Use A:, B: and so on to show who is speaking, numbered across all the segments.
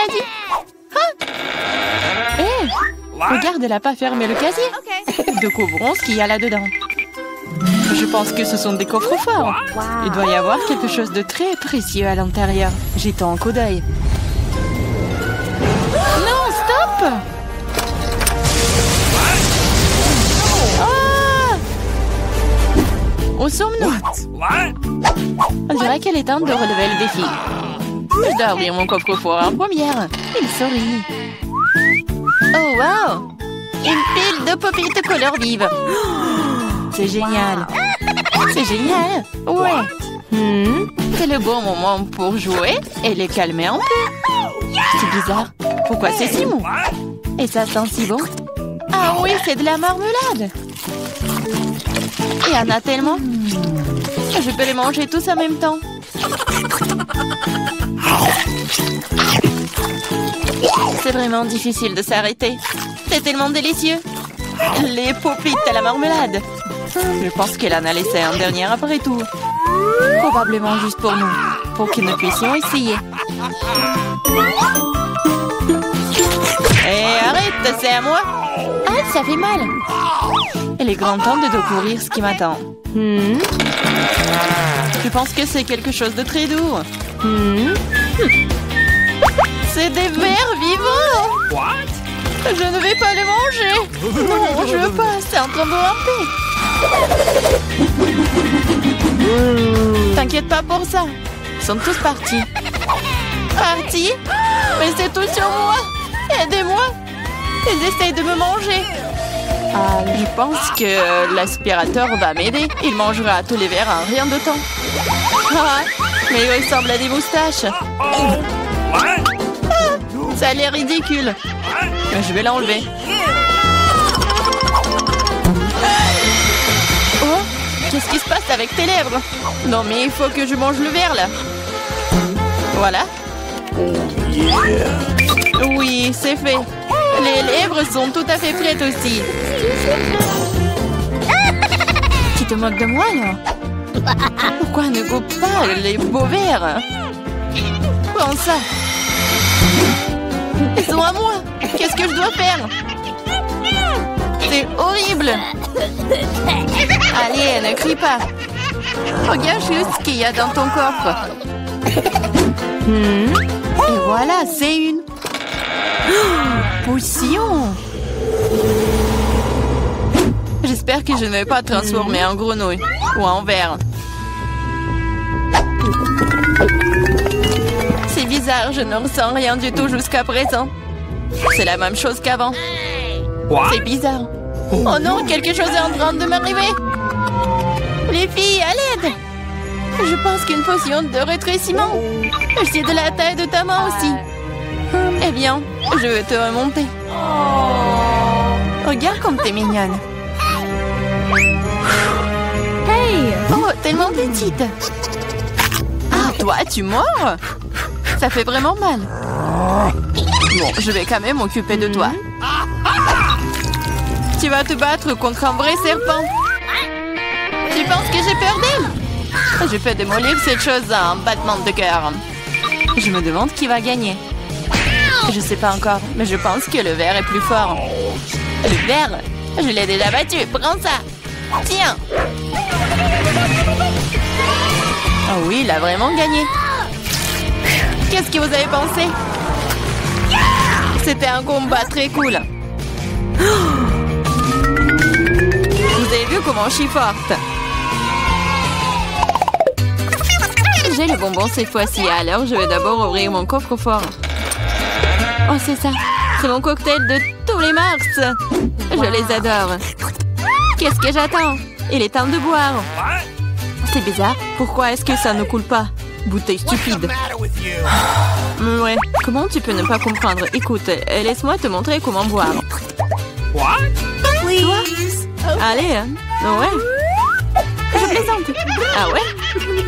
A: casier. Ah! Hé! Regarde, elle n'a pas fermé le casier. Découvrons ce qu'il y a là-dedans. Je pense que ce sont des coffres forts. Il doit y avoir quelque chose de très précieux à l'intérieur. Jetons un coup d'œil. Non, stop! Ah! Où sommes-nous? On dirait qu'elle est temps de relever le défi. Je dois ouvrir mon coffre-fort en première. Il sourit. Oh, wow! Une pile de pop-it couleur vive. C'est génial. C'est génial. Ouais. C'est le bon moment pour jouer et les calmer un peu. C'est bizarre. Pourquoi c'est si mou? Et ça sent si bon. Ah oui, c'est de la marmelade. Il y en a tellement. Je peux les manger tous en même temps. C'est vraiment difficile de s'arrêter. C'est tellement délicieux. Les pop-it à la marmelade. Je pense qu'elle en a laissé un dernier après tout. Probablement juste pour nous. Pour que nous puissions essayer. Hé, arrête, c'est à moi. Ah, ça fait mal. Il est grand temps de découvrir ce qui m'attend. Je pense que c'est quelque chose de très doux. C'est des vers vivants. Je ne vais pas les manger. Non, je veux pas. C'est en train de ramper. T'inquiète pas pour ça. Ils sont tous partis. Partis? Mais c'est tout sur moi. Aidez-moi. Ils essayent de me manger. Je pense que l'aspirateur va m'aider. Il mangera tous les verres en rien de temps. Ah, mais il ressemble à des moustaches. Ça a l'air ridicule. Je vais l'enlever. Oh, qu'est-ce qui se passe avec tes lèvres? Non, mais il faut que je mange le verre, là. Voilà. Oui, c'est fait. Les lèvres sont tout à fait prêtes aussi. Tu te moques de moi, là? Pourquoi ne goûte pas les beaux verres? Prends ça. Ils sont à moi. Qu'est-ce que je dois faire? C'est horrible. Allez, ne crie pas. Regarde juste ce qu'il y a dans ton coffre. Et voilà, c'est une potion. J'espère que je ne vais pas transformer en grenouille ou en ver. C'est bizarre, je ne ressens rien du tout jusqu'à présent. C'est la même chose qu'avant. C'est bizarre. Oh non, quelque chose est en train de m'arriver. Les filles, à l'aide. Je pense qu'une potion de rétrécissement. C'est de la taille de ta main aussi. Eh bien, je vais te remonter. Regarde comme t'es mignonne. Hey! Oh, tellement petite. Ah, toi, tu mords? Ça fait vraiment mal. Bon, je vais quand même m'occuper de toi. Tu vas te battre contre un vrai serpent. Tu penses que j'ai peur d'elle? Je peux démolir cette chose en battement de cœur. Je me demande qui va gagner. Je sais pas encore, mais je pense que le ver est plus fort. Le ver? Je l'ai déjà battu. Prends ça. Tiens. Ah oui, il a vraiment gagné. Qu'est-ce que vous avez pensé? C'était un combat très cool. Vous avez vu comment je suis forte? J'ai le bonbon cette fois-ci, alors je vais d'abord ouvrir mon coffre-fort. Oh, c'est ça. C'est mon cocktail de tous les mars. Je les adore. Qu'est-ce que j'attends? Il est temps de boire. C'est bizarre. Pourquoi est-ce que ça ne coule pas? Bouteille stupide. Ouais. Comment tu peux ne pas comprendre? Écoute, laisse-moi te montrer comment boire. Toi? Allez, hein? Ouais. Je plaisante. Ah ouais?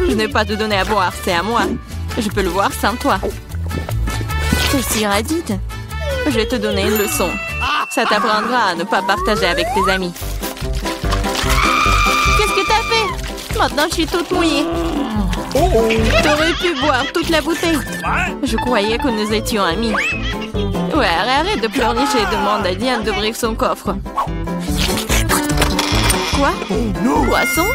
A: Je n'ai pas te donner à boire, c'est à moi. Je peux le voir sans toi. Je suis radite. Je vais te donner une leçon. Ça t'apprendra à ne pas partager avec tes amis. Qu'est-ce que t'as fait? Maintenant, je suis toute mouillée. T'aurais pu boire toute la bouteille. Je croyais que nous étions amis. Ouais, arrête de pleurnicher et demande à Diane d'ouvrir son coffre. Quoi? Poisson?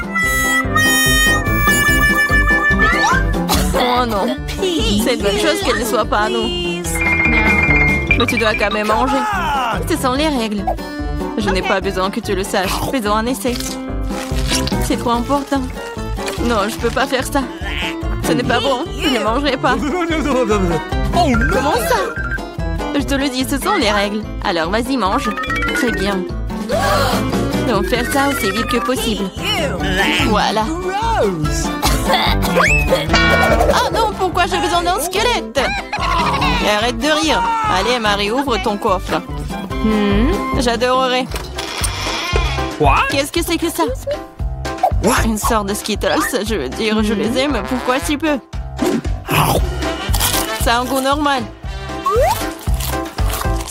A: Oh non. C'est une bonne chose qu'elle ne soit pas à nous. Mais tu dois quand même manger. Ce sont les règles. Je n'ai pas besoin que tu le saches. Faisons un essai. C'est trop important. Non, je peux pas faire ça. Ce n'est pas bon. Je ne mangerai pas. Comment ça? Je te le dis, ce sont les règles. Alors vas-y, mange. Très bien. Donc faire ça aussi vite que possible. Voilà. Oh non, pourquoi j'ai besoin d'un squelette? Arrête de rire. Allez, Marie, ouvre ton coffre. J'adorerais. Qu'est-ce que c'est que ça? Une sorte de Skittles. Je veux dire, je les aime. Pourquoi si peu? Ça a un goût normal.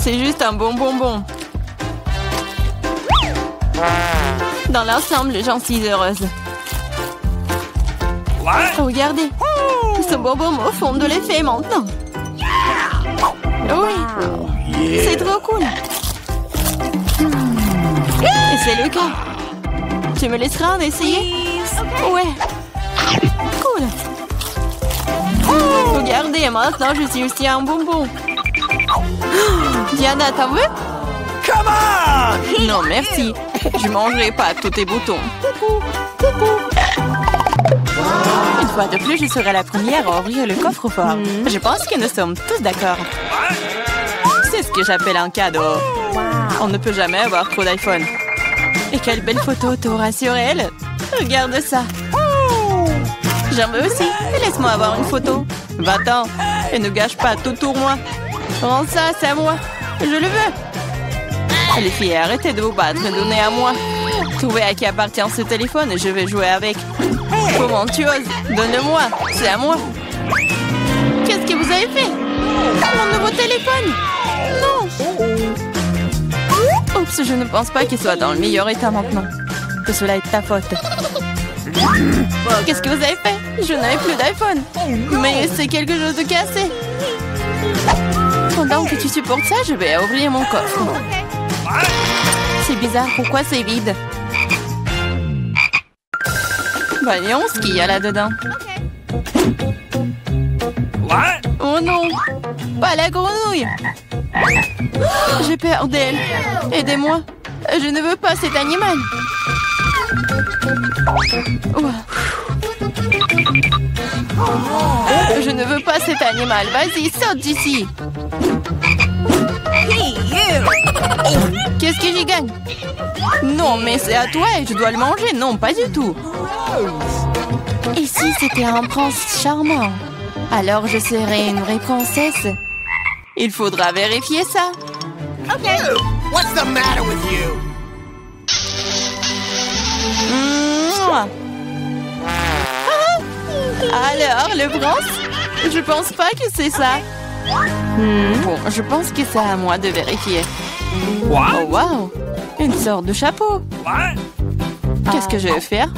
A: C'est juste un bon bonbon. Dans l'ensemble, j'en suis heureuse. Regardez. Ce bonbon me fond de l'effet maintenant. Oui. C'est trop cool. Et c'est le cas. Tu me laisseras en essayer? Ouais. Cool. Regardez, maintenant je suis aussi un bonbon. Diana, t'en veux? Non, merci. Je mangerai pas tous tes boutons. Une fois de plus, je serai la première à ouvrir le coffre-fort. Je pense que nous sommes tous d'accord. C'est ce que j'appelle un cadeau. On ne peut jamais avoir trop d'iPhone. Et quelle belle photo t'auras sur elle. Regarde ça. J'en veux aussi. Laisse-moi avoir une photo. Va-t'en. Et ne gâche pas tout pour moi. Rends ça, c'est à moi. Je le veux. Les filles, arrêtez de vous battre. Donnez à moi. Trouvez à qui appartient ce téléphone et je vais jouer avec. Comment tu oses? Donne-le-moi. C'est à moi. Qu'est-ce que vous avez fait? Mon nouveau téléphone? Non. Oups, je ne pense pas qu'il soit dans le meilleur état maintenant. Que cela est ta faute. Qu'est-ce que vous avez fait? Je n'avais plus d'iPhone. Mais c'est quelque chose de cassé. Pendant que tu supportes ça, je vais ouvrir mon coffre. C'est bizarre, pourquoi c'est vide? Voyons ce qu'il y a là-dedans. Oh non! Pas la grenouille! J'ai peur d'elle. Aidez-moi. Je ne veux pas cet animal. Je ne veux pas cet animal. Vas-y, saute d'ici. Qu'est-ce que j'y gagne? Non, mais c'est à toi et je dois le manger. Non, pas du tout. Et si c'était un prince charmant? Alors je serais une vraie princesse. Il faudra vérifier ça.
B: Okay. What's the matter with you?
A: Alors, le prince? Je pense pas que c'est ça. Bon, je pense que c'est à moi de vérifier. Oh, wow! Une sorte de chapeau. Qu'est-ce que je vais faire?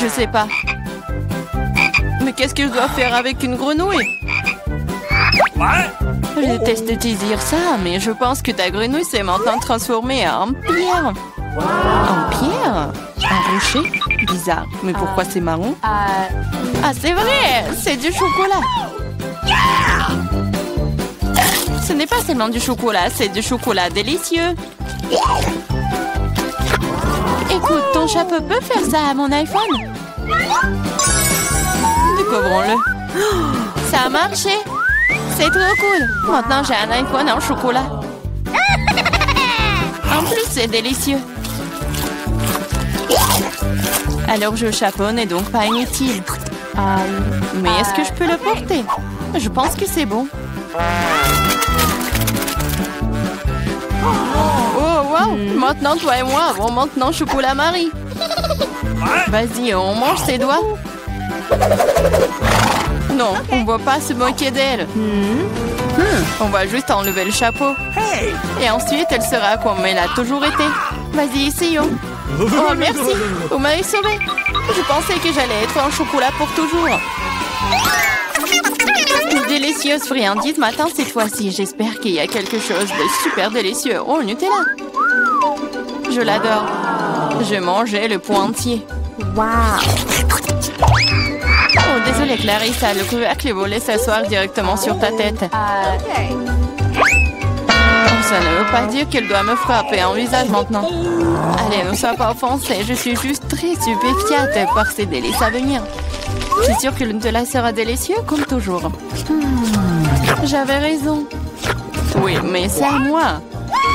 A: Je sais pas. Mais qu'est-ce que je dois faire avec une grenouille? Je déteste te dire ça, mais je pense que ta grenouille s'est maintenant transformée en pierre. En pierre? Un rocher? Bizarre. Mais pourquoi c'est marron? Ah, c'est vrai! C'est du chocolat! Ce n'est pas seulement du chocolat, c'est du chocolat délicieux. Écoute, ton chapeau peut faire ça à mon iPhone? Découvrons-le. Ça a marché! C'est trop cool! Maintenant, j'ai un iPhone en chocolat. En plus, c'est délicieux. Alors, je chapeau n'est donc pas inutile. Mais est-ce que je peux le porter? Je pense que c'est bon. Oh, wow! Maintenant, toi et moi avons maintenant chocolat Marie. Vas-y, on mange ses doigts. Non, on ne va pas se moquer d'elle. On va juste enlever le chapeau. Et ensuite, elle sera comme elle a toujours été. Vas-y, essayons. Oh, merci. Vous m'avez sauvé. Je pensais que j'allais être en chocolat pour toujours. Une délicieuse friandise matin cette fois-ci. J'espère qu'il y a quelque chose de super délicieux. Oh, Nutella. Je l'adore. Je mangeais le pot entier.
C: Wow.
A: Oh, désolée Clarissa, le couvercle est volé s'asseoir directement sur ta tête. Oh, ça ne veut pas dire qu'elle doit me frapper en visage maintenant. Allez, ne sois pas offensée, je suis juste très stupéfiante par ces délices à venir. Je suis sûre que le Nutella sera délicieux comme toujours. J'avais raison. Oui, mais c'est à moi.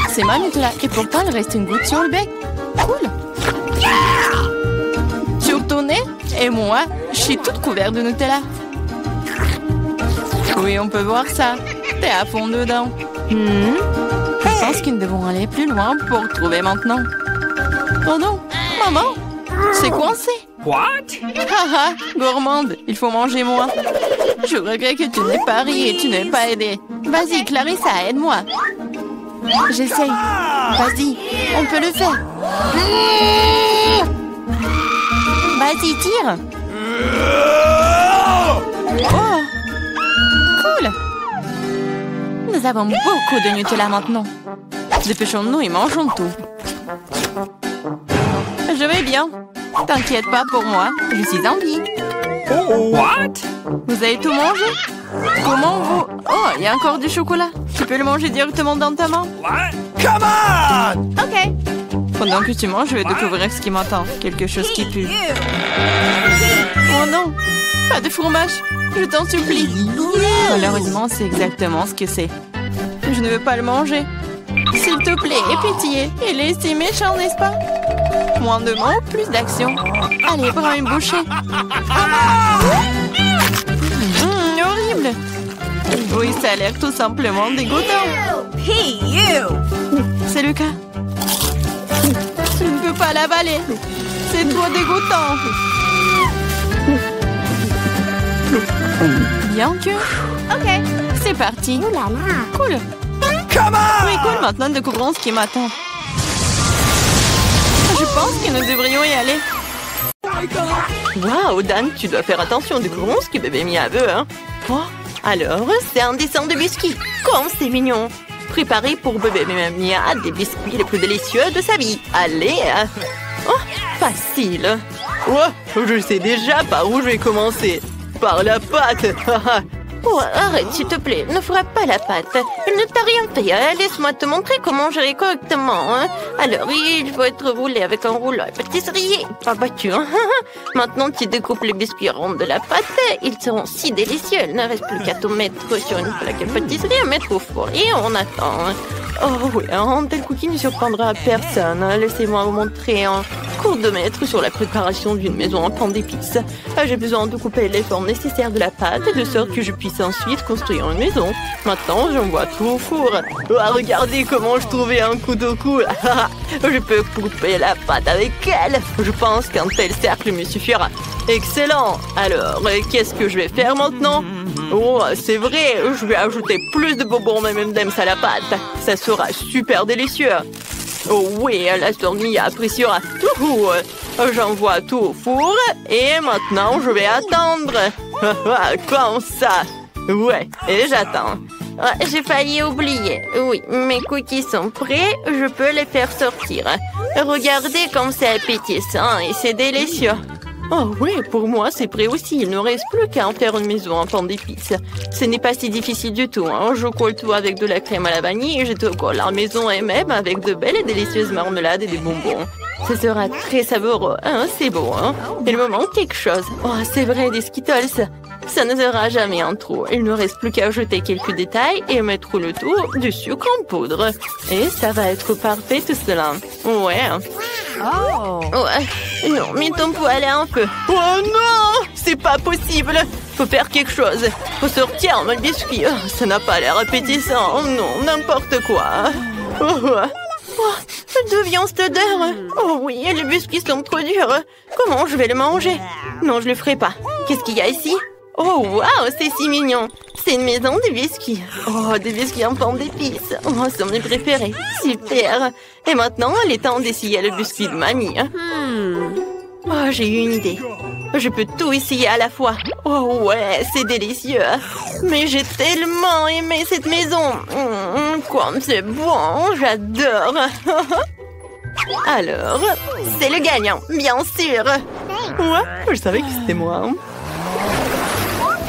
A: C'est ma Nutella et pourtant il reste une goutte sur le bec. Cool. Sur ton nez et moi, je suis toute couverte de Nutella. Oui, on peut voir ça. T'es à fond dedans. Je pense que nous devons aller plus loin pour trouver maintenant. Oh non, maman, c'est coincé.
B: What?
A: Haha, gourmande, il faut manger moins. Je regrette que tu n'aies pas ri et tu n'aies pas aidé. Vas-y, Clarissa, aide-moi. J'essaye. Vas-y, on peut le faire. Vas-y, tire. Oh, cool. Nous avons beaucoup de Nutella maintenant. Dépêchons-nous et mangeons tout. Je vais bien. T'inquiète pas pour moi, je suis en vie.
B: What?
A: Vous avez tout mangé? Comment vous... Oh, il y a encore du chocolat. Tu peux le manger directement dans ta main?
B: What? Come on!
A: Ok. Pendant que tu manges, je vais découvrir ce qui m'attend. Quelque chose qui pue. Oh non, pas de fromage. Je t'en supplie. Malheureusement, c'est exactement ce que c'est. Je ne veux pas le manger. S'il te plaît, aie pitié. Il est si méchant, n'est-ce pas? Moins de mots, plus d'action. Allez, prends une bouchée. Horrible. Oui, ça a l'air tout simplement dégoûtant. C'est le cas. Je ne peux pas l'avaler. C'est trop dégoûtant. Bien que... Ok, c'est parti. Cool. Oui, cool. Maintenant, découvrons ce qui m'attend. Je pense que nous devrions y aller.
D: Waouh, Dan, tu dois faire attention. Découvrons ce que bébé Mia veut, hein. Oh, alors, c'est un dessin de biscuits. Comme c'est mignon. Préparé pour bébé Mia des biscuits les plus délicieux de sa vie. Allez. Oh, facile. Oh, je sais déjà par où je vais commencer. Par la pâte. Oh, arrête, s'il te plaît. Ne frappe pas la pâte. Il ne t'a rien fait. Laisse-moi te montrer comment gérer correctement. Hein. Alors, il faut être roulé avec un rouleau à pâtisserie. Pas battu. Hein. Maintenant, tu découpes les biscuits ronds de la pâte. Ils seront si délicieux. Il ne reste plus qu'à tout mettre sur une plaque à pâtisserie, à mettre au four. Et on attend. Oh oui, un tel cookie ne surprendra personne. Laissez-moi vous montrer un cours de maître sur la préparation d'une maison en pain d'épices. J'ai besoin de couper les formes nécessaires de la pâte de sorte que je puisse ensuite construire une maison. Maintenant, j'envoie tout au four. Regardez comment je trouvais un couteau cool. Je peux couper la pâte avec elle. Je pense qu'un tel cercle me suffira. Excellent. Alors, qu'est-ce que je vais faire maintenant? Oh, c'est vrai, je vais ajouter plus de bonbons M&M's à la pâte. Ça sera super délicieux. Oh oui, la tournie appréciera tout. J'envoie tout au four et maintenant je vais attendre. Comme ça. Ouais, et j'attends. J'ai failli oublier. Oui, mes cookies sont prêts, je peux les faire sortir. Regardez comme c'est appétissant et c'est délicieux. Oh oui, pour moi c'est prêt aussi. Il ne reste plus qu'à en faire une maison en pain d'épices. Ce n'est pas si difficile du tout. Hein. Je colle tout avec de la crème à la vanille et je te colle la maison et même avec de belles et délicieuses marmelades et des bonbons. Ce sera très savoureux. Hein, c'est bon. Hein. Il me manque quelque chose. Oh, c'est vrai, des Skittles. Ça ne sera jamais en trop. Il ne reste plus qu'à ajouter quelques détails et mettre le tout du sucre en poudre. Et ça va être parfait tout cela. Ouais.
C: Oh.
D: Ouais. Non, mais ton poil est un peu... Oh non! C'est pas possible! Faut faire quelque chose. Faut sortir mon biscuit. Oh, ça n'a pas l'air appétissant. Oh non, n'importe quoi. D'où vient cette odeur? Oh oui, les biscuits sont trop durs. Comment je vais le manger? Non, je le ferai pas. Qu'est-ce qu'il y a ici? Oh, waouh, c'est si mignon. C'est une maison de biscuits. Oh, des biscuits en forme d'épices. Oh, c'est mes préférés. Super. Et maintenant, il est temps d'essayer le biscuit de mamie. Oh, j'ai eu une idée. Je peux tout essayer à la fois. Oh ouais, c'est délicieux. Mais j'ai tellement aimé cette maison. Comme c'est bon, j'adore. Alors, c'est le gagnant, bien sûr. Ouais, je savais que c'était moi.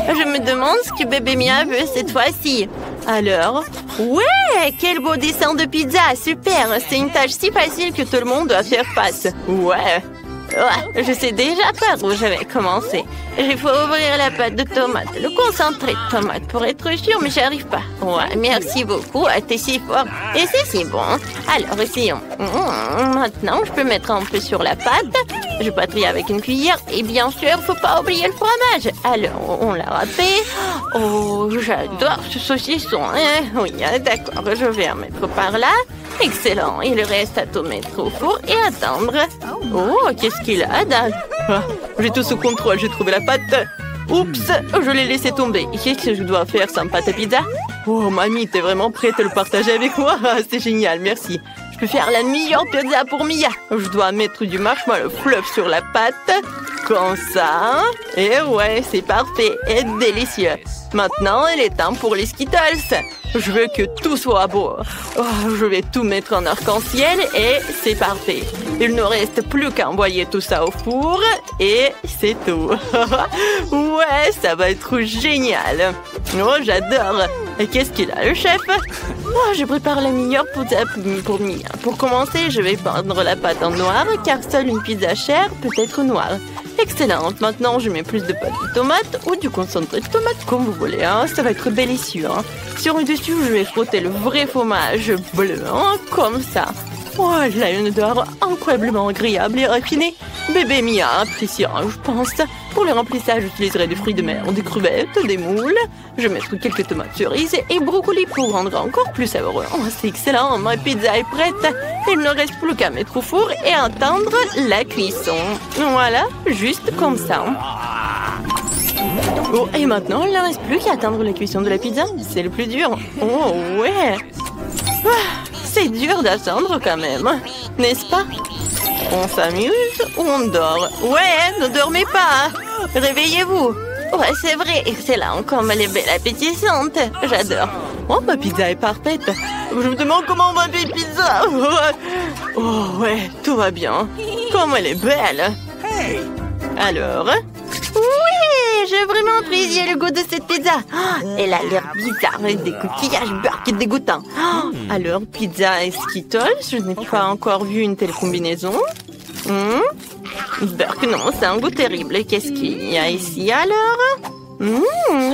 D: Je me demande ce que bébé Mia veut cette fois-ci. Alors, ouais, quel beau dessin de pizza, super. C'est une tâche si facile que tout le monde doit faire face. Ouais. Je sais déjà par où je vais commencer. Il faut ouvrir la pâte de tomate, le concentré de tomate pour être sûr, mais j'arrive pas. Ouais, merci beaucoup, t'es si fort. Et c'est si bon. Alors, essayons. Maintenant, je peux mettre un peu sur la pâte. Je patrie avec une cuillère. Et bien sûr, faut pas oublier le fromage. Alors, on l'a râpé. Oh, j'adore ce saucisson. Oui, d'accord, je vais en mettre par là. Excellent. Il reste à tout mettre au four et attendre. Oh, qu'est-ce qu'il a, Dan? J'ai tout sous contrôle, j'ai trouvé la pâte. Oups, je l'ai laissé tomber. Qu'est-ce que je dois faire sans pâte à pizza? Oh, mamie, t'es vraiment prête à le partager avec moi? C'est génial, merci. Je peux faire la meilleure pizza pour Mia. Je dois mettre du marshmallow fluff sur la pâte. Comme ça. Et ouais, c'est parfait et délicieux. Maintenant, il est temps pour les Skittles. Je veux que tout soit beau. Oh, je vais tout mettre en arc-en-ciel et c'est parfait. Il ne reste plus qu'à envoyer tout ça au four et c'est tout. Ouais, ça va être génial. Oh, j'adore. Et qu'est-ce qu'il a, le chef? Oh, je prépare la meilleure pizza pour Mia. Pour commencer, je vais peindre la pâte en noir car seule une pizza chère peut être noire. Excellente. Maintenant, je mets plus de pâte de tomate ou du concentré de tomate, comme vous voulez. Hein. Ça va être délicieux. Hein. Sur le dessus, je vais frotter le vrai fromage bleu, hein, comme ça. Oh, elle a une odeur incroyablement agréable et raffinée. Bébé Mia appréciera, je pense. Pour le remplissage, j'utiliserai des fruits de mer, des crevettes, des moules. Je mettrai quelques tomates cerises et brocolis pour rendre encore plus savoureux. Oh, c'est excellent, ma pizza est prête. Il ne reste plus qu'à mettre au four et attendre la cuisson. Voilà, juste comme ça. Oh, et maintenant, il ne reste plus qu'à attendre la cuisson de la pizza. C'est le plus dur. Oh, ouais. C'est dur d'attendre quand même, n'est-ce pas? On s'amuse ou on dort? Ouais, ne dormez pas. Réveillez-vous. Ouais, c'est vrai, excellent. Comme elle est belle, appétissante. J'adore. Oh, ma pizza est parfaite. Je me demande comment on va faire pizza. Oh, ouais, tout va bien. Comme elle est belle. Alors? Oui, j'ai vraiment apprécié le goût de cette pizza. Oh, elle a l'air bizarre avec des coquillages beurre qui est dégoûtant. Oh, alors, pizza et Skittles, je n'ai pas encore vu une telle combinaison. Burk, non, c'est un goût terrible. Qu'est-ce qu'il y a ici alors?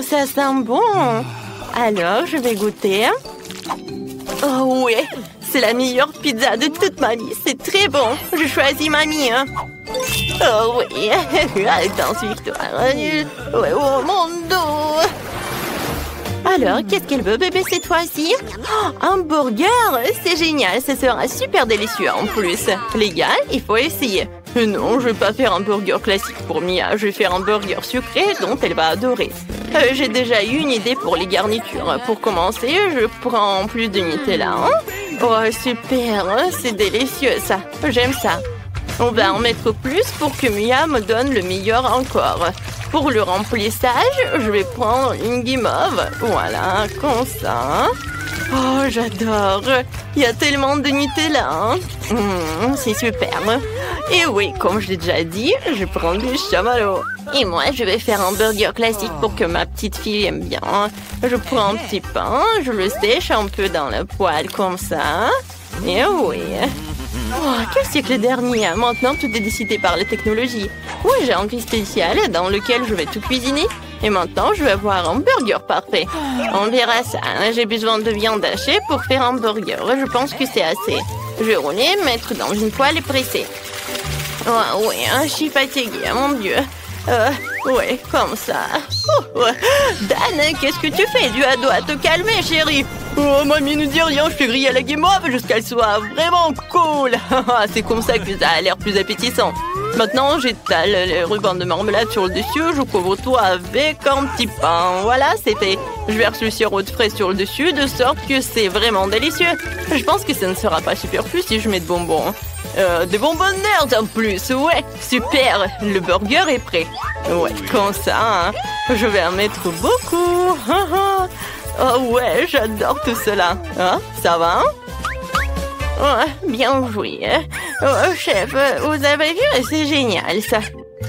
D: Ça sent bon. Alors, je vais goûter. Oh oui, c'est la meilleure pizza de toute ma vie. C'est très bon. Je choisis mamie. Hein. Oh oui, attends, victoire. Ouais, oh mon dos. Alors, qu'est-ce qu'elle veut, bébé, cette fois-ci? Oh, un burger! C'est génial, ça sera super délicieux en plus. Les gars, il faut essayer. Non, je vais pas faire un burger classique pour Mia. Je vais faire un burger sucré dont elle va adorer. J'ai déjà eu une idée pour les garnitures. Pour commencer, je prends plus de Nutella. Hein? Oh, super! C'est délicieux, ça. J'aime ça. On va en mettre plus pour que Mia me donne le meilleur encore. Pour le remplissage, je vais prendre une guimauve. Voilà, comme ça. Oh, j'adore. Il y a tellement de Nutella. C'est super. Et oui, comme je l'ai déjà dit, je prends du chamallow. Et moi, je vais faire un burger classique pour que ma petite fille aime bien. Je prends un petit pain, je le sèche un peu dans la poêle comme ça. Et oui. Oh, quel siècle dernier! Maintenant, tout est décidé par la technologie. Oui, j'ai un grille spécial dans lequel je vais tout cuisiner. Et maintenant, je vais avoir un burger parfait. On verra ça. J'ai besoin de viande hachée pour faire un burger. Je pense que c'est assez. Je vais rouler, mettre dans une poêle et presser. Oh, oui, je suis fatiguée, mon Dieu. Ouais, comme ça. Dan, qu'est-ce que tu fais? Tu dois te calmer, chérie. Oh, mamie ne dit rien, je fais griller la guimauve jusqu'à ce qu'elle soit vraiment cool. C'est comme ça que ça a l'air plus appétissant. Maintenant, j'étale les rubans de marmelade sur le dessus. Je couvre tout avec un petit pain. Voilà, c'est fait. Je verse le sirop de fraise sur le dessus de sorte que c'est vraiment délicieux. Je pense que ça ne sera pas superflu si je mets de bonbons. Des bonbons nerds en plus. Ouais, super. Le burger est prêt. Ouais, comme ça, hein. Je vais en mettre beaucoup. Oh ouais, j'adore tout cela. Hein, ça va, hein? Oh, bien joué. Oh, chef, vous avez vu? C'est génial, ça.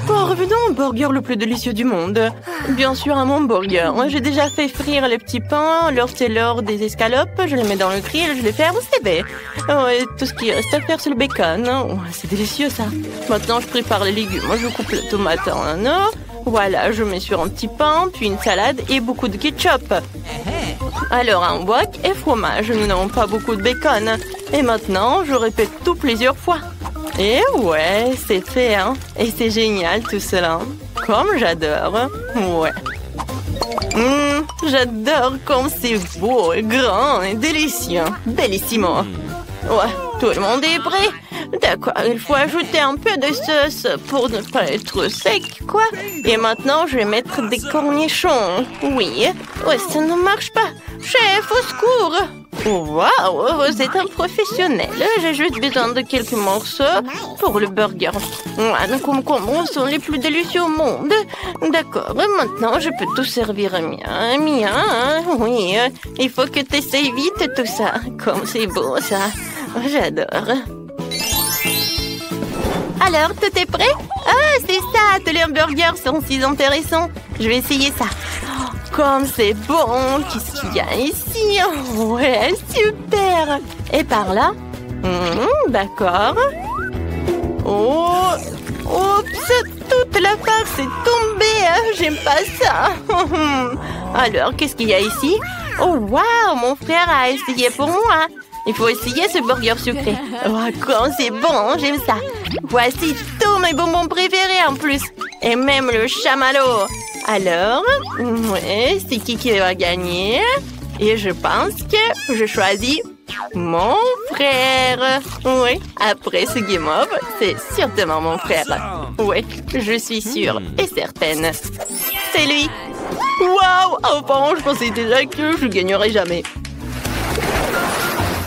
D: Oh, revenons au burger le plus délicieux du monde. Bien sûr, un hamburger. J'ai déjà fait frire les petits pains. Alors, c'est l'heure des escalopes. Je les mets dans le grill, je les ferme, c'est fait. Oh, et tout ce qui reste à faire, c'est le bacon. Oh, c'est délicieux, ça. Maintenant, je prépare les légumes. Je coupe la tomate en un an. Voilà, je mets sur un petit pain, puis une salade et beaucoup de ketchup. Alors, un wok et fromage. Nous n'avons pas beaucoup de bacon. Et maintenant, je répète tout plusieurs fois. Et ouais, c'est fait, hein. Et c'est génial tout cela. Comme j'adore. Ouais. J'adore comme c'est beau, grand et délicieux. Bellissimo. Ouais, tout le monde est prêt. D'accord, il faut ajouter un peu de sauce pour ne pas être sec, quoi. Et maintenant, je vais mettre des cornichons. Oui. Ouais, ça ne marche pas. Chef, au secours. Waouh, c'est un professionnel. J'ai juste besoin de quelques morceaux pour le burger. Les concombres sont les plus délicieux au monde. D'accord, maintenant je peux tout servir bien. Oui, il faut que tu essayes vite tout ça. Comme c'est beau ça. J'adore. Alors, tout est prêt? Ah, c'est ça, tous les hamburgers sont si intéressants. Je vais essayer ça. Comme c'est bon! Qu'est-ce qu'il y a ici? Ouais, super! Et par là? D'accord. Oh! Oups! Toute la farce est tombée! J'aime pas ça! Alors, qu'est-ce qu'il y a ici? Oh, waouh! Mon frère a essayé pour moi! Il faut essayer ce burger sucré. Oh, comme c'est bon! J'aime ça! Voici tous mes bonbons préférés en plus! Et même le chamallow! Alors, ouais, c'est qui va gagner? Et je pense que je choisis mon frère. Oui, après ce game-off, c'est certainement mon frère. Oui, je suis sûre et certaine. C'est lui. Waouh! Enfin, je pensais déjà que je gagnerais jamais.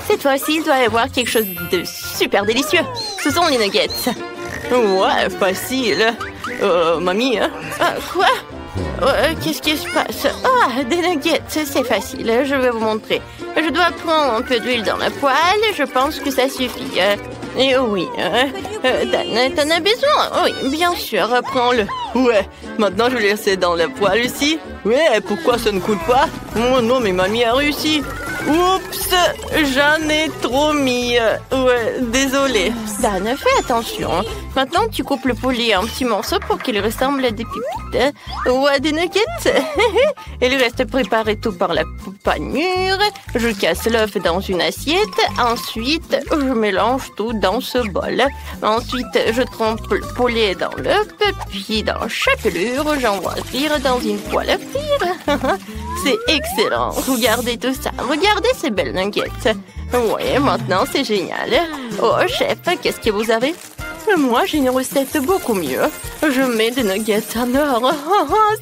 D: Cette fois-ci, il doit y avoir quelque chose de super délicieux. Ce sont les nuggets. Ouais, facile. Mamie, hein? Quoi? Qu'est-ce qui se passe? Ah, des nuggets, c'est facile, je vais vous montrer. Je dois prendre un peu d'huile dans la poêle, je pense que ça suffit. Et oui, t'en as besoin? Oui, bien sûr, prends-le. Ouais, maintenant je vais laisser dans la poêle ici. Ouais, pourquoi ça ne coule pas? Oh non, mais mamie a réussi. Oups, j'en ai trop mis. Ouais, désolé. Dan, fais attention. Maintenant, tu coupes le poulet en petits morceaux pour qu'il ressemble à des pépites. Ou à des nuggets. Il reste préparé tout par la panure. Je casse l'œuf dans une assiette. Ensuite, je mélange tout dans ce bol. Ensuite, je trempe le poulet dans l'œuf. Puis, dans la chapelure, j'envoie frire dans une poêle à frire. C'est excellent. Regardez tout ça. Regardez ces belles nuggets. Oui, maintenant, c'est génial. Oh, chef, qu'est-ce que vous avez? Moi, j'ai une recette beaucoup mieux. Je mets des nuggets en or.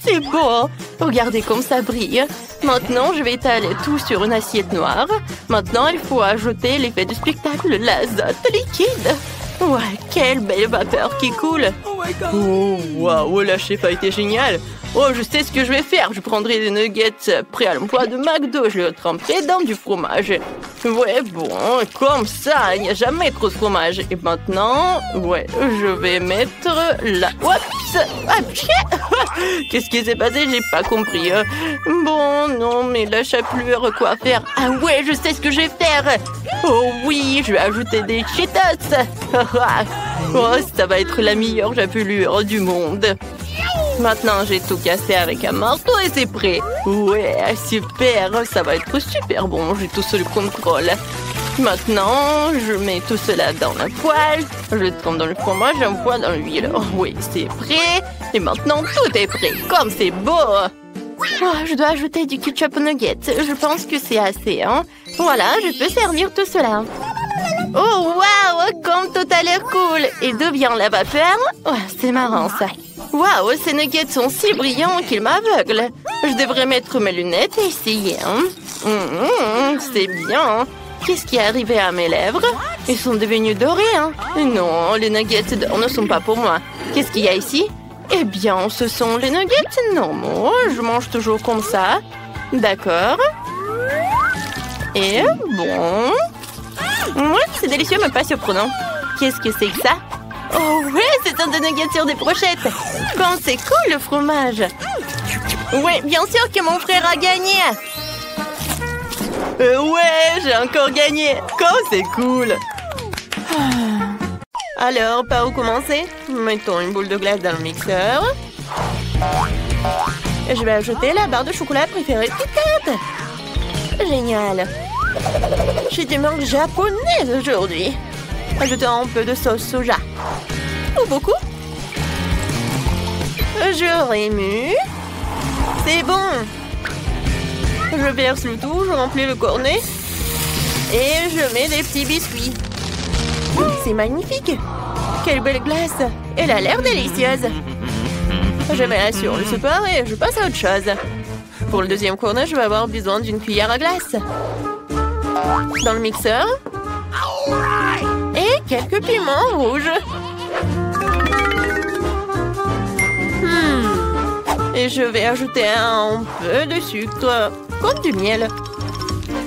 D: C'est beau. Regardez comme ça brille. Maintenant, je vais étaler tout sur une assiette noire. Maintenant, il faut ajouter l'effet du spectacle, l'azote liquide. Ouais, quelle belle vapeur qui coule. Oh, waouh, la chef a été géniale. Oh, je sais ce que je vais faire. Je prendrai des nuggets prêts à l'emploi de McDo. Je les tremperai dans du fromage. Ouais, bon, comme ça, il n'y a jamais trop de fromage. Et maintenant, ouais, je vais mettre la... Oups! Qu'est-ce qui s'est passé? J'ai pas compris. Bon, non, mais la chapelure, quoi faire? Ah ouais, je sais ce que je vais faire. Oh oui, je vais ajouter des Cheetos. Oh, ça va être la meilleure chapelure du monde. Maintenant, j'ai tout cassé avec un marteau et c'est prêt. Ouais, super, ça va être super bon, j'ai tout sous le contrôle. Maintenant, je mets tout cela dans la poêle. Je le trempe dans le fromage, j'envoie dans l'huile. Oh, oui, c'est prêt. Et maintenant, tout est prêt, comme c'est beau. Oh, je dois ajouter du ketchup aux nuggets. Je pense que c'est assez, hein. Voilà, je peux servir tout cela. Oh, waouh! Comme tout a l'air cool! Et d'où vient la vapeur? Oh, c'est marrant, ça. Waouh, ces nuggets sont si brillants qu'ils m'aveuglent. Je devrais mettre mes lunettes et essayer. C'est bien. Qu'est-ce qui est arrivé à mes lèvres? Ils sont devenus dorés. Non, les nuggets d'or ne sont pas pour moi. Qu'est-ce qu'il y a ici? Eh bien, ce sont les nuggets normaux. Je mange toujours comme ça. D'accord. Et bon... Oui, c'est délicieux, mais pas surprenant. Qu'est-ce que c'est que ça? Oh ouais, c'est un de nuggets sur des brochettes. Quand c'est cool, le fromage. Oui, bien sûr que mon frère a gagné. Ouais, j'ai encore gagné. Quand c'est cool. Alors, par où commencer? Mettons une boule de glace dans le mixeur. Et je vais ajouter la barre de chocolat préférée de Kit Kat. Génial. J'ai du mangue japonaise aujourd'hui. Ajoutons un peu de sauce soja. Ou beaucoup. Je remue. C'est bon. Je verse le tout, je remplis le cornet. Et je mets des petits biscuits. C'est magnifique. Quelle belle glace. Elle a l'air délicieuse. Je mets la sur le support et je passe à autre chose. Pour le deuxième cornet, je vais avoir besoin d'une cuillère à glace. Dans le mixeur. Et quelques piments rouges. Et je vais ajouter un peu de sucre, comme du miel.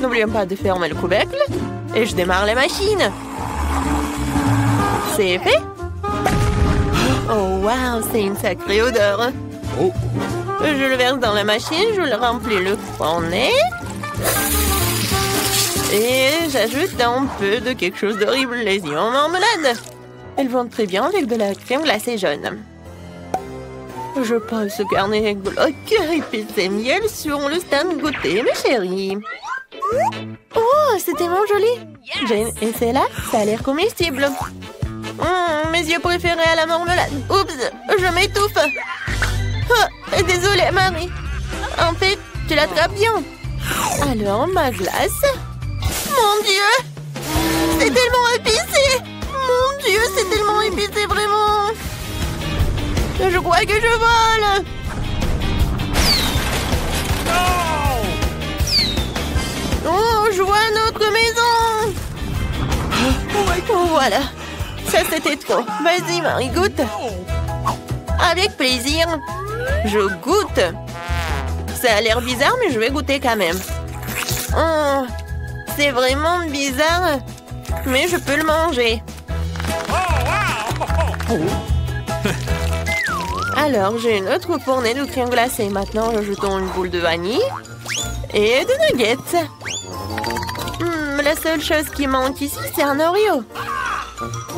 D: N'oublions pas de fermer le couvercle. Et je démarre la machine. C'est fait. Oh, waouh, c'est une sacrée odeur. Je le verse dans la machine, je le remplis le cornet. Et j'ajoute un peu de quelque chose d'horrible, les yeux en marmelade. Elles vont très bien avec de la crème glacée jaune. Je pose ce carnet glauque épicé miel sur le stand goûter, mes chéris. Oh, c'est tellement joli. Jane, et c'est là, ça a l'air comestible. Mes yeux préférés à la marmelade. Oups, je m'étouffe. Oh, désolée, Marie. En fait, tu l'attrapes bien. Alors, ma glace. Mon Dieu, c'est tellement épicé. Mon Dieu, c'est tellement épicé, vraiment. Je crois que je vole. Oh, je vois notre maison. Oh, voilà. Ça, c'était trop. Vas-y, Marie, goûte. Avec plaisir. Je goûte. Ça a l'air bizarre, mais je vais goûter quand même. Oh, c'est vraiment bizarre. Mais je peux le manger. Alors, j'ai une autre fournée de crème glacée. Maintenant, rajoutons une boule de vanille et de nuggets. La seule chose qui manque ici, c'est un Oreo.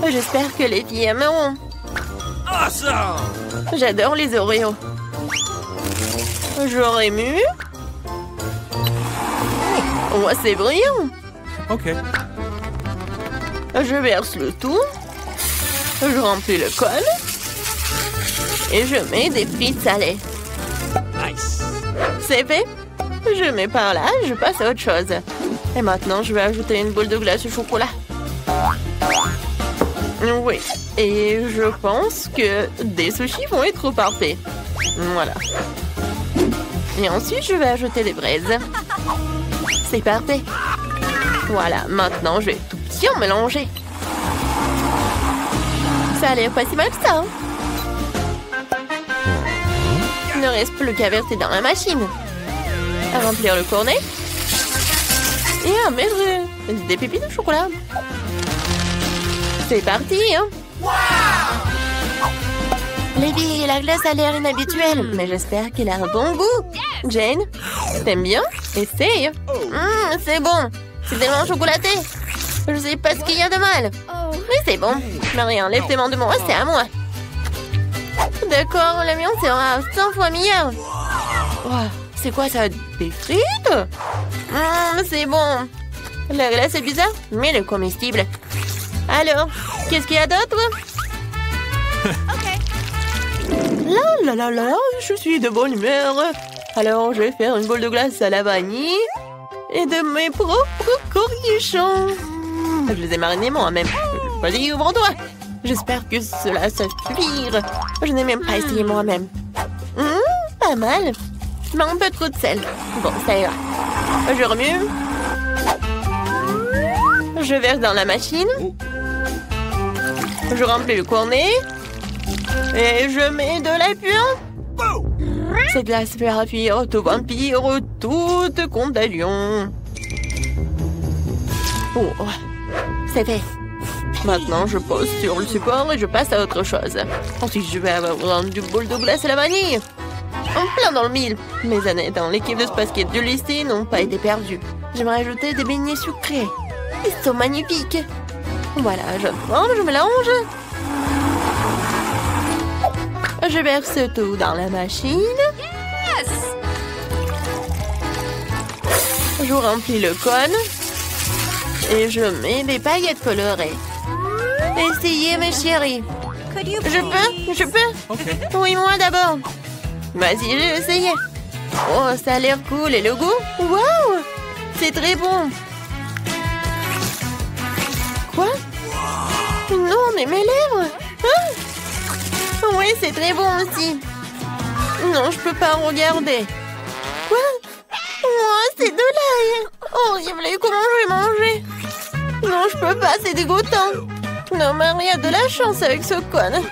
D: J'espère que les filles aimeront. J'adore les Oreos. Je remue. Oh, c'est brillant.
B: Ok.
D: Je verse le tout. Je remplis le col. Et je mets des frites salées.
B: Nice.
D: C'est fait. Je mets par là, je passe à autre chose. Et maintenant, je vais ajouter une boule de glace au chocolat. Oui. Et je pense que des sushis vont être parfaits. Voilà. Et ensuite, je vais ajouter des braises. C'est parfait. Voilà. Maintenant, je vais tout bien mélanger. Ça a l'air pas si mal que ça. Hein? Il ne reste plus qu'à verser dans la machine. À remplir le cornet. Et à mettre des pépites de chocolat. C'est parti, hein? Les filles, la glace a l'air inhabituelle, mais j'espère qu'elle a un bon goût. Jane, t'aimes bien? Essaye. C'est bon. C'est tellement chocolaté. Je sais pas ce qu'il y a de mal. Mais c'est bon. Marie, enlève tes mains de moi, c'est à moi. D'accord, le mien sera 100 fois meilleur. Wow, c'est quoi ça? Des frites? C'est bon. La glace est bizarre, mais elle est comestible. Alors, qu'est-ce qu'il y a d'autre? Là, je suis de bonne humeur. Alors, je vais faire une boule de glace à la vanille et de mes propres cornichons. Je les ai marinés moi-même. Vas-y, ouvre-toi. J'espère que cela suffira. Je n'ai même pas essayé moi-même. Pas mal. Mais un peu trop de sel. Bon, ça ira. Je remue. Je verse dans la machine. Je remplis le cornet. Et je mets de la pure. Cette glace fait fuir tout vampire, toute contagion. Oh, c'est fait. Maintenant, je pose sur le support et je passe à autre chose. Ensuite, je vais avoir du bol de glace à la vanille. En plein dans le mille. Mes années dans l'équipe de basket du lycée n'ont pas été perdues. J'aimerais ajouter des beignets sucrés. Ils sont magnifiques. Voilà, je forme, je mélange. Je verse tout dans la machine. Je remplis le cône. Et je mets des paillettes colorées. Essayez, mes chéris. Je peux Oui, moi d'abord. Vas-y, je vais essayer. Oh, ça a l'air cool. Et le goût? Waouh! C'est très bon. Quoi? Non, mais mes lèvres! Ah! Oui, c'est très bon aussi. Non, je peux pas regarder. Quoi? Oh, c'est de l'ail. Horrible. Et comment je vais manger? Non, je peux pas, c'est dégoûtant. Non, Marie a de la chance avec ce cône.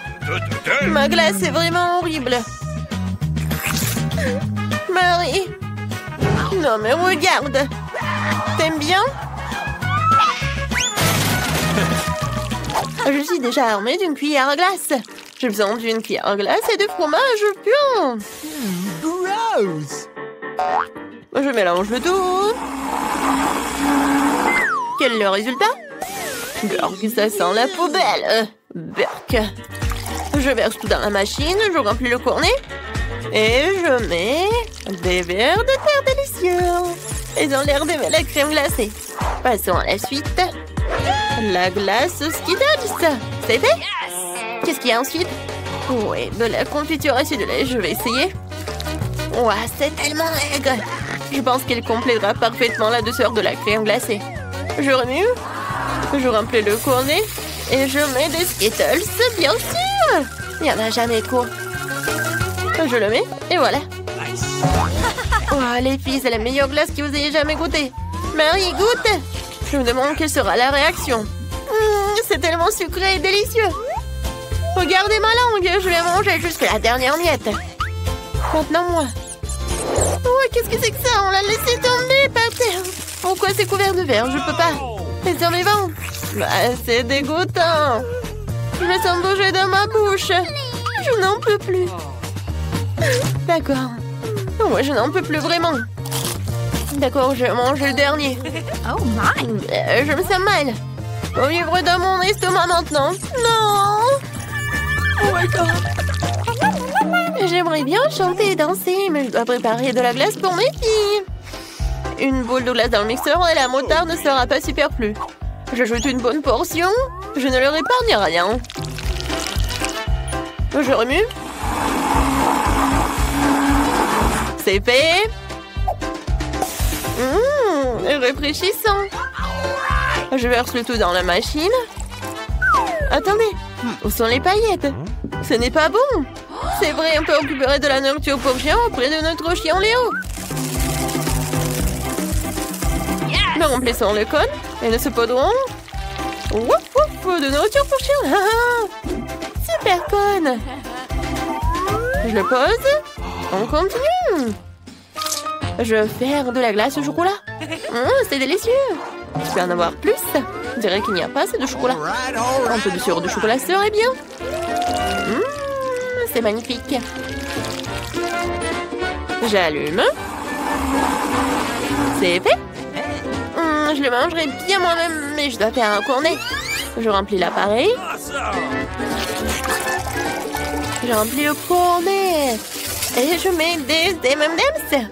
D: Ma glace est vraiment horrible. Marie. Non, mais regarde. T'aimes bien? Je suis déjà armée d'une cuillère à glace. J'ai besoin d'une cuillère à glace et de fromage pur.
B: Gross!
D: Je mélange le tout. Quel est le résultat? Burk, ça sent la poubelle. Burk. Je verse tout dans la machine, je remplis le cornet. Et je mets des vers de terre délicieux. Ils ont l'air d'aimer la crème glacée. Passons à la suite. La glace Skittles. C'est fait? Qu'est-ce qu'il y a ensuite? Oui, de la confiture acidulée. Je vais essayer. Ouah, c'est tellement aigre. Je pense qu'elle complétera parfaitement la douceur de la crème glacée. Je remue. Je remplis le cornet. Et je mets des Skittles, bien sûr. Il n'y en a jamais trop. Je le mets, et voilà.
B: Nice.
D: Oh, les filles, c'est la meilleure glace que vous ayez jamais goûtée. Marie, goûte. Je me demande quelle sera la réaction. C'est tellement sucré et délicieux. Regardez ma langue, je vais manger jusqu'à la dernière miette. Maintenant, moi. Oh, qu'est-ce que c'est que ça? On l'a laissé tomber par terre. Pourquoi c'est couvert de verre? Je peux pas. C'est survivant. Bah, c'est dégoûtant. Je le sens bouger dans ma bouche. Je n'en peux plus. D'accord. Ouais, je n'en peux plus vraiment. D'accord, je vais manger le dernier.
A: Oh my!
D: Je me sens mal. Au livre dans mon estomac maintenant. Non! Oh my God! J'aimerais bien chanter et danser, mais je dois préparer de la glace pour mes filles. Une boule de glace dans le mixeur et la moutarde ne sera pas superflue. J'ajoute une bonne portion. Je ne leur épargne rien. Je remue. C'est fait. Rafraîchissant. Je verse le tout dans la machine. Attendez, où sont les paillettes? Ce n'est pas bon. C'est vrai, on peut récupérer de la nourriture pour chien auprès de notre chien Léo. Nous remplissons le cône et nous saupoudrons. Wouf wouf, de nourriture pour chien. Super cône. Je le pose. On continue. Je vais faire de la glace au chocolat. C'est délicieux. Je peux en avoir plus. Je dirais qu'il n'y a pas assez de chocolat. Un peu de sirop de chocolat serait bien. C'est magnifique. J'allume. C'est fait. Je le mangerai bien moi-même, mais je dois faire un cornet. Je remplis l'appareil. Je remplis le cornet. Et je mets des M&M's.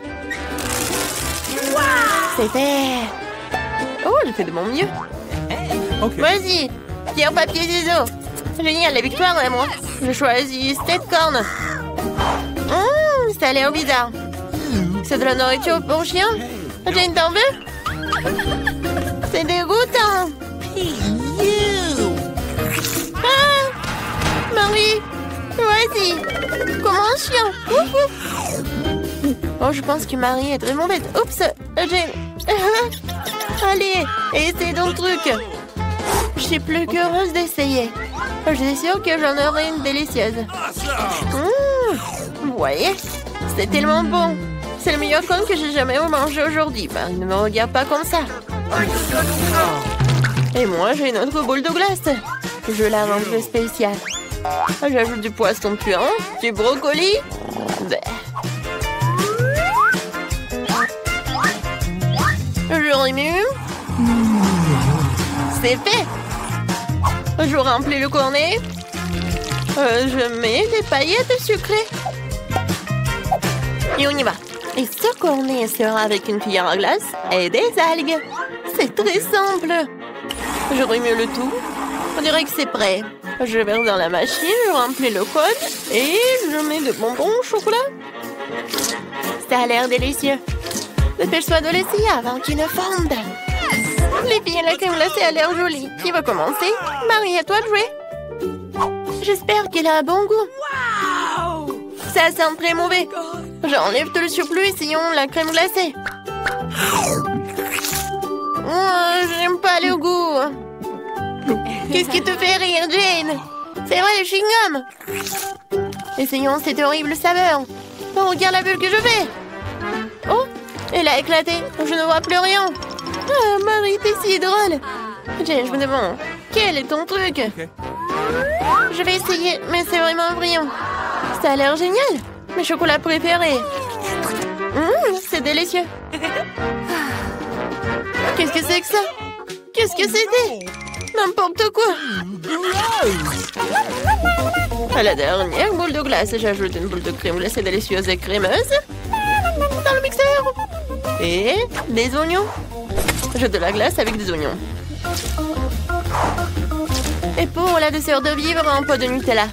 D: C'est fait. Oh, j'ai fait de mon mieux.
B: Okay.
D: Vas-y, pierre, papier, ciseaux. Génial, la victoire et moi. Je choisis cette corne. Ça a l'air bizarre. C'est de la nourriture pour chien. Jane, t'en veux? C'est dégoûtant. Comme un chien. Ouf, ouf. Oh, je pense que Marie est très mauvaise. Oups, j'ai... Allez, essaye ton truc. Je suis plus qu'heureuse d'essayer. Je suis sûre que j'en aurai une délicieuse. Vous voyez, c'est tellement bon. C'est le meilleur cône que j'ai jamais mangé aujourd'hui. Marie, ne me regarde pas comme ça. Et moi, j'ai une autre boule de glace. Je la rends plus spéciale. J'ajoute du poisson puant, du brocoli. Je remue. C'est fait. Je remplis le cornet. Je mets des paillettes sucrées. Et on y va. Et ce cornet sera avec une cuillère à glace et des algues. C'est très simple. Je remue le tout. On dirait que c'est prêt. Je verse dans la machine, je remplis le code et je mets de bonbons au chocolat. Ça a l'air délicieux. Dépêche-toi de l'essayer avant qu'il ne fonde. Les filles, la crème glacée a l'air jolie. Qui va commencer? Marie, à toi de jouer. J'espère qu'elle a un bon goût. Ça sent très mauvais. J'enlève tout le surplus, essayons la crème glacée. Je n'aime pas le goût. Qu'est-ce qui te fait rire, Jane? C'est vrai, le chewing-gum. Essayons cette horrible saveur. Oh, regarde la bulle que je fais. Oh, elle a éclaté. Je ne vois plus rien. Ah, Marie, t'es si drôle. Jane, je me demande, quel est ton truc? Je vais essayer, mais c'est vraiment brillant. Ça a l'air génial. Mes chocolats préférés. C'est délicieux. Qu'est-ce que c'est que ça? Qu'est-ce que c'était? N'importe quoi. À la dernière boule de glace, j'ajoute une boule de crème glacée délicieuse et crémeuse. Dans le mixeur. Et des oignons. Je de la glace avec des oignons. Et pour la douceur de vivre, un peu de Nutella.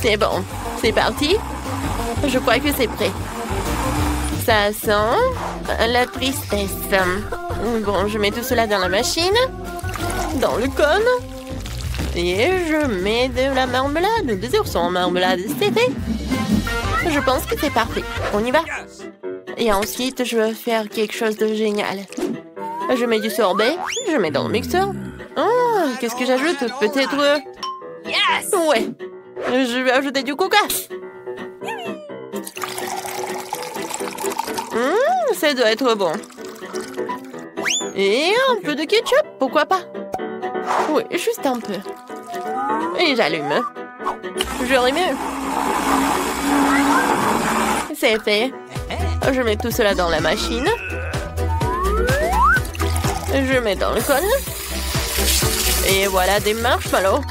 D: C'est bon. C'est parti. Je crois que c'est prêt. Ça sent la tristesse. Bon, je mets tout cela dans la machine. Dans le cône. Et je mets de la marmelade. Des oursons en marmelade, c'est fait. Je pense que c'est parfait. On y va. Et ensuite, je vais faire quelque chose de génial. Je mets du sorbet. Je mets dans le mixeur. Oh, qu'est-ce que j'ajoute? Peut-être... Ouais. Je vais ajouter du coca. Ça doit être bon. Et un peu de ketchup, pourquoi pas? Oui, juste un peu. Et j'allume. Je remue. C'est fait. Je mets tout cela dans la machine. Je mets dans le cône. Et voilà des marshmallows.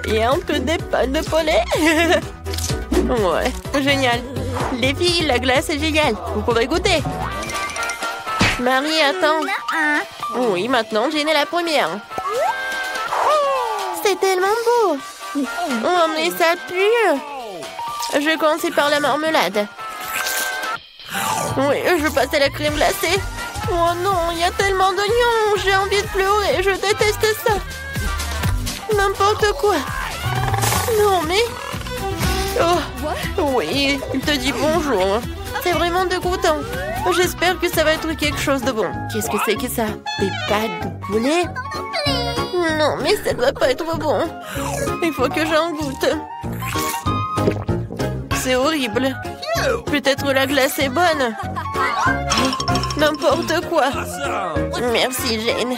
D: Et un peu des pâtes de poulet. Ouais, génial. Les filles, la glace est géniale. Vous pouvez goûter. Marie, attends. Oui, maintenant, Jane est la première. C'est tellement beau. Oh, mais ça pue. Je commence par la marmelade. Oui, je passe à la crème glacée. Oh non, il y a tellement d'oignons. J'ai envie de pleurer. Je déteste ça. N'importe quoi. Non, mais... Oh, oui, il te dit bonjour. C'est vraiment dégoûtant. J'espère que ça va être quelque chose de bon. Qu'est-ce que c'est que ça? Des pâtes de poulet? Non, mais ça doit pas être bon. Il faut que j'en goûte. C'est horrible. Peut-être la glace est bonne. N'importe quoi. Merci, Jane.